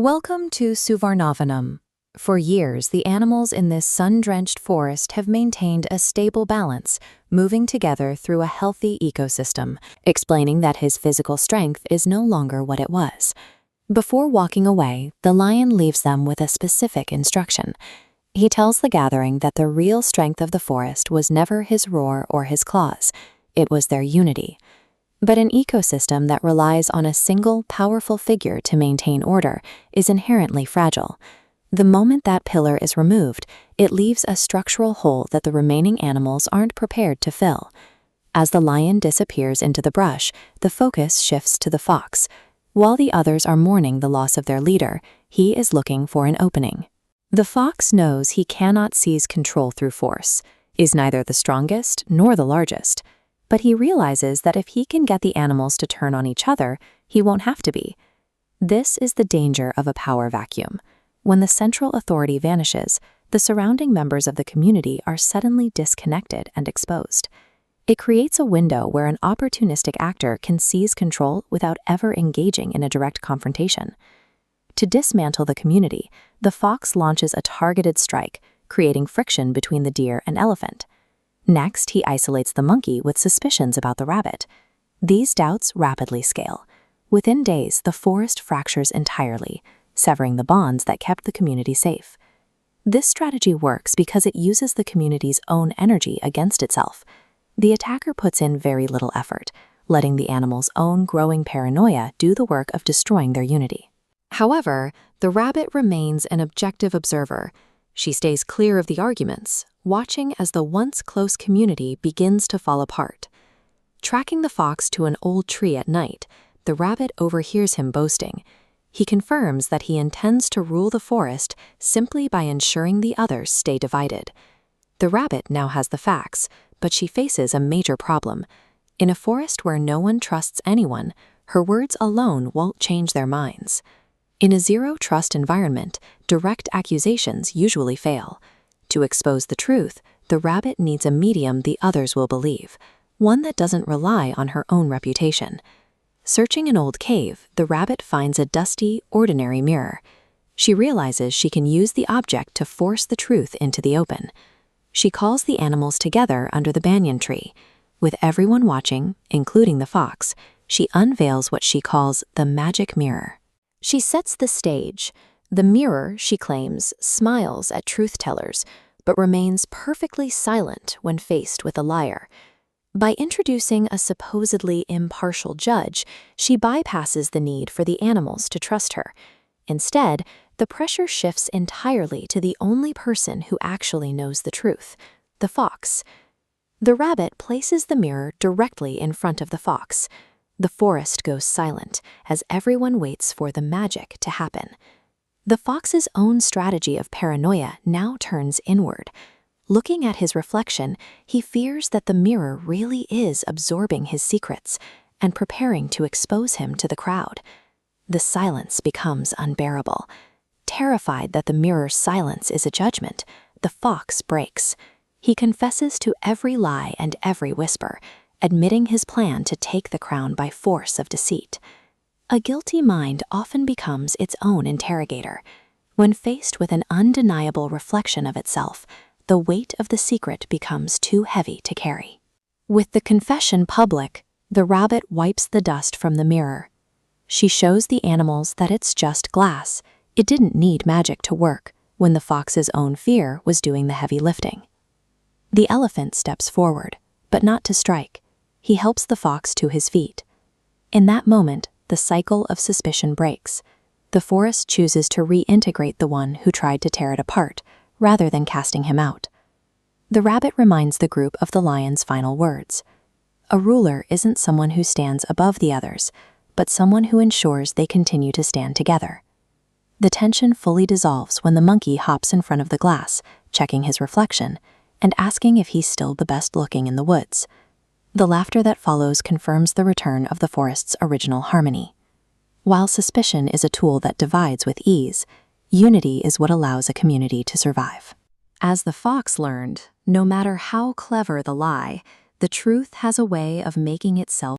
Welcome to Suvarnavanam. For years, the animals in this sun-drenched forest have maintained a stable balance, moving together through a healthy ecosystem, explaining that his physical strength is no longer what it was. Before walking away, the lion leaves them with a specific instruction. He tells the gathering that the real strength of the forest was never his roar or his claws. It was their unity. But an ecosystem that relies on a single, powerful figure to maintain order is inherently fragile. The moment that pillar is removed, it leaves a structural hole that the remaining animals aren't prepared to fill. As the lion disappears into the brush, the focus shifts to the fox. While the others are mourning the loss of their leader, he is looking for an opening. The fox knows he cannot seize control through force, is neither the strongest nor the largest. But he realizes that if he can get the animals to turn on each other, he won't have to be. This is the danger of a power vacuum. When the central authority vanishes, the surrounding members of the community are suddenly disconnected and exposed. It creates a window where an opportunistic actor can seize control without ever engaging in a direct confrontation. To dismantle the community, the fox launches a targeted strike, creating friction between the deer and elephant. Next, he isolates the monkey with suspicions about the rabbit. These doubts rapidly scale. Within days, the forest fractures entirely, severing the bonds that kept the community safe. This strategy works because it uses the community's own energy against itself. The attacker puts in very little effort, letting the animal's own growing paranoia do the work of destroying their unity. However, the rabbit remains an objective observer. She stays clear of the arguments, watching as the once close community begins to fall apart. Tracking the fox to an old tree at night, the rabbit overhears him boasting. He confirms that he intends to rule the forest simply by ensuring the others stay divided. The rabbit now has the facts, but she faces a major problem. In a forest where no one trusts anyone, her words alone won't change their minds. In a zero-trust environment, direct accusations usually fail. To expose the truth, the rabbit needs a medium the others will believe, one that doesn't rely on her own reputation. Searching an old cave, the rabbit finds a dusty, ordinary mirror. She realizes she can use the object to force the truth into the open. She calls the animals together under the banyan tree. With everyone watching, including the fox, she unveils what she calls the magic mirror. She sets the stage. The mirror, she claims, smiles at truth-tellers, but remains perfectly silent when faced with a liar. By introducing a supposedly impartial judge, she bypasses the need for the animals to trust her. Instead, the pressure shifts entirely to the only person who actually knows the truth, the fox. The rabbit places the mirror directly in front of the fox. The forest goes silent as everyone waits for the magic to happen. The fox's own strategy of paranoia now turns inward. Looking at his reflection, he fears that the mirror really is absorbing his secrets and preparing to expose him to the crowd. The silence becomes unbearable. Terrified that the mirror's silence is a judgment, the fox breaks. He confesses to every lie and every whisper, admitting his plan to take the crown by force of deceit. A guilty mind often becomes its own interrogator. When faced with an undeniable reflection of itself, the weight of the secret becomes too heavy to carry. With the confession public, the rabbit wipes the dust from the mirror. She shows the animals that it's just glass. It didn't need magic to work when the fox's own fear was doing the heavy lifting. The elephant steps forward, but not to strike. He helps the fox to his feet. In that moment, the cycle of suspicion breaks. The forest chooses to reintegrate the one who tried to tear it apart, rather than casting him out. The rabbit reminds the group of the lion's final words. A ruler isn't someone who stands above the others, but someone who ensures they continue to stand together. The tension fully dissolves when the monkey hops in front of the glass, checking his reflection, and asking if he's still the best looking in the woods. The laughter that follows confirms the return of the forest's original harmony. While suspicion is a tool that divides with ease, unity is what allows a community to survive. As the fox learned, no matter how clever the lie, the truth has a way of making itself